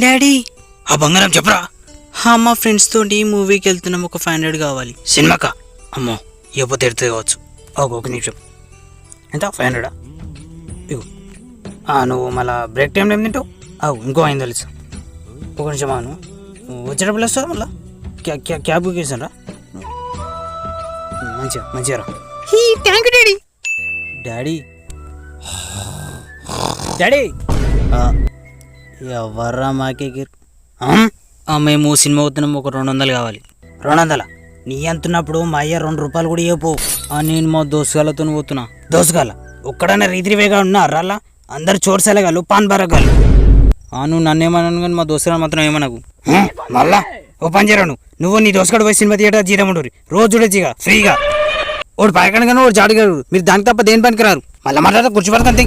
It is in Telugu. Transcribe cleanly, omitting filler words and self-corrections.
డాడీ ఆ బంగారం చెప్పరా. మా ఫ్రెండ్స్ తోటి మూవీకి వెళ్తున్నాం, ఒక 500 కావాలి. సినిమాకా? అమ్మో ఇవ్వకపోతే ఎడుతుంది కావచ్చు. ఒక నిమిషం. ఎంత 500? ఇగో నువ్వు మళ్ళీ బ్రేక్ టైంలో ఏం తింటావు? ఇంకో 500 తెలుసు. ఒక నిమిషం నువ్వు వచ్చేటప్పుడు వస్తావు మళ్ళీ క్యాబ్ బుక్ చేశాను రా. మంచిగా రా. Thank you daddy. Daddy daddy ఎవర్రా మాకే మేము సినిమా పోతున్నాము, ఒక 200 కావాలి. 200? నీ అంటున్నప్పుడు మా అయ్య 2 రూపాయలు కూడా ఇవ్వపో. నేను మా దోసుగాలతో పోతున్నా. దోసుగాల ఒక్కడన్నా రీతిరివేగా ఉన్నారా? అందరు చోర్సలేగాలు పాన్ బారగాలు. నువ్వు నన్నేమన్నాను కానీ మా దోస్తుగాలు మాత్రం ఏమనకు. మళ్ళా ఓ పని చేయరాను, నువ్వు నీ దోసుగాడు పోయి సినిమా థియేటర్ జీరముండూరి రోజు చూడొచ్చిగా ఫ్రీగా. ఒకటి పైకనగాను ఒకటి జాడుగారు, మీరు దానికి తప్ప దేని పనికి రారు. మళ్ళీ మాట్లాడితే కూర్చోబడకంతే.